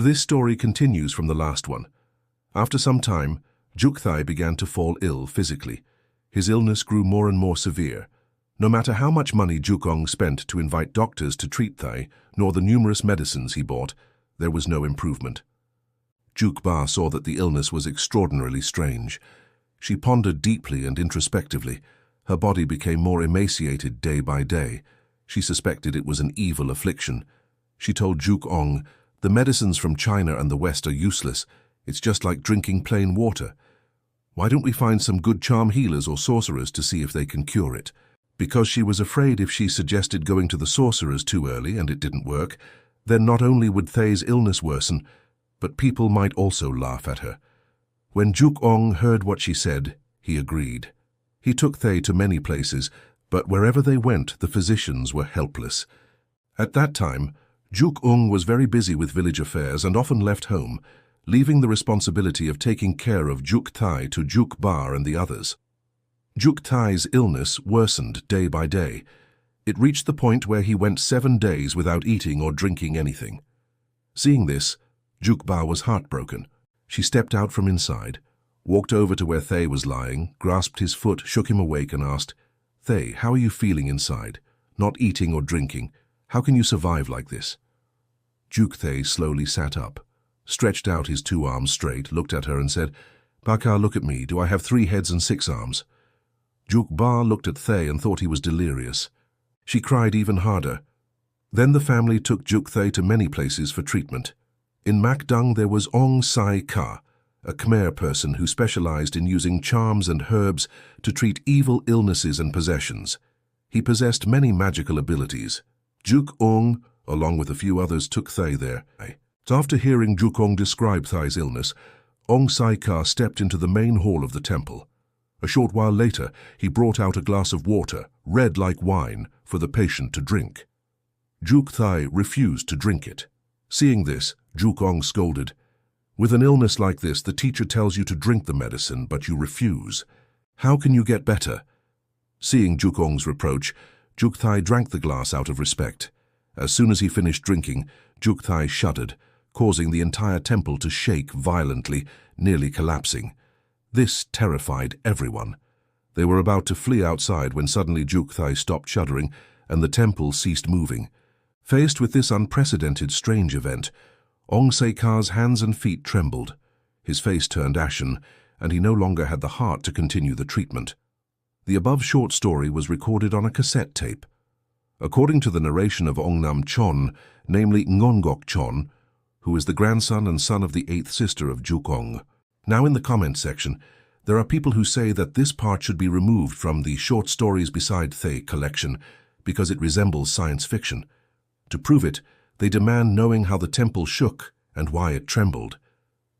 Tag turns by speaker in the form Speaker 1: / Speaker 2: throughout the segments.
Speaker 1: This story continues from the last one. After some time, THāt Y began to fall ill physically. His illness grew more and more severe. No matter how much money Jukong spent to invite doctors to treat Thay, nor the numerous medicines he bought, there was no improvement. Jukba saw that the illness was extraordinarily strange. She pondered deeply and introspectively. Her body became more emaciated day by day. She suspected it was an evil affliction. She told Jukong, "The medicines from China and the West are useless. It's just like drinking plain water. Why don't we find some good charm healers or sorcerers to see if they can cure it?" Because she was afraid if she suggested going to the sorcerers too early and it didn't work, then not only would Thay's illness worsen, but people might also laugh at her. When Jukong heard what she said, he agreed. He took Thay to many places, but wherever they went, the physicians were helpless. At that time, Jukong was very busy with village affairs and often left home, leaving the responsibility of taking care of Thay to Jukba and the others. Thay's illness worsened day by day. It reached the point where he went 7 days without eating or drinking anything. Seeing this, Jukba was heartbroken. She stepped out from inside, walked over to where Thay was lying, grasped his foot, shook him awake and asked, "Thay, how are you feeling inside? Not eating or drinking. How can you survive like this?" Thay slowly sat up, stretched out his 2 arms straight, looked at her and said, "Baka, look at me. Do I have 3 heads and 6 arms? Jukba looked at Thay and thought he was delirious. She cried even harder. Then the family took Thay to many places for treatment. In Makdung there was Ong Sai Ka, a Khmer person who specialized in using charms and herbs to treat evil illnesses and possessions. He possessed many magical abilities. Jukong, along with a few others, took Thay there. After hearing Jukong describe Thay's illness, Ong Sai Ka stepped into the main hall of the temple. A short while later, he brought out a glass of water, red like wine, for the patient to drink. Thay refused to drink it. Seeing this, Jukong scolded, "With an illness like this, the teacher tells you to drink the medicine, but you refuse. How can you get better?" Seeing Jukong's reproach, Thay drank the glass out of respect. As soon as he finished drinking, Thay shuddered, causing the entire temple to shake violently, nearly collapsing. This terrified everyone. They were about to flee outside when suddenly Thay stopped shuddering and the temple ceased moving. Faced with this unprecedented strange event, Ong Sai Ka's hands and feet trembled. His face turned ashen, and he no longer had the heart to continue the treatment. The above short story was recorded on a cassette tape. According to the narration of Ong Nam Chon, namely Ngongok Chon, who is the grandson and son of the 8th sister of Jukong. Now in the comments section, there are people who say that this part should be removed from the Short Stories Beside Thay collection because it resembles science fiction. To prove it, they demand knowing how the temple shook and why it trembled.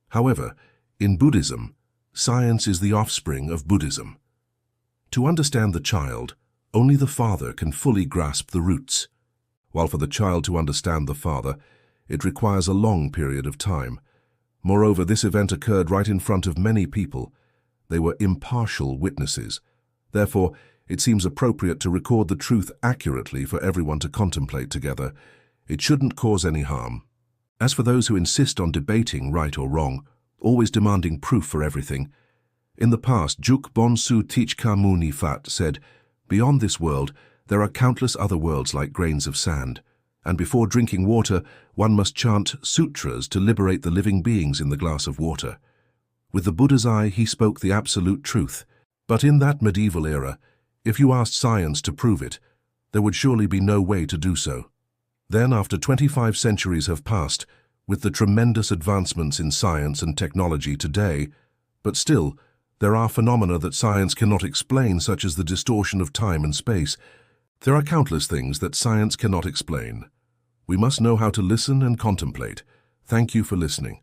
Speaker 1: However, in Buddhism, science is the offspring of Buddhism. To understand the child, only the father can fully grasp the roots, while for the child to understand the father, it requires a long period of time. Moreover, this event occurred right in front of many people. They were impartial witnesses. Therefore, it seems appropriate to record the truth accurately for everyone to contemplate together. It shouldn't cause any harm. As for those who insist on debating right or wrong, always demanding proof for everything, in the past, Juk Bonsu Tichka Muni Fat said, "Beyond this world, there are countless other worlds like grains of sand. And before drinking water, one must chant sutras to liberate the living beings in the glass of water." With the Buddha's eye, he spoke the absolute truth. But in that medieval era, if you asked science to prove it, there would surely be no way to do so. Then, after 25 centuries have passed, with the tremendous advancements in science and technology today, but still, there are phenomena that science cannot explain, such as the distortion of time and space. There are countless things that science cannot explain. We must know how to listen and contemplate. Thank you for listening.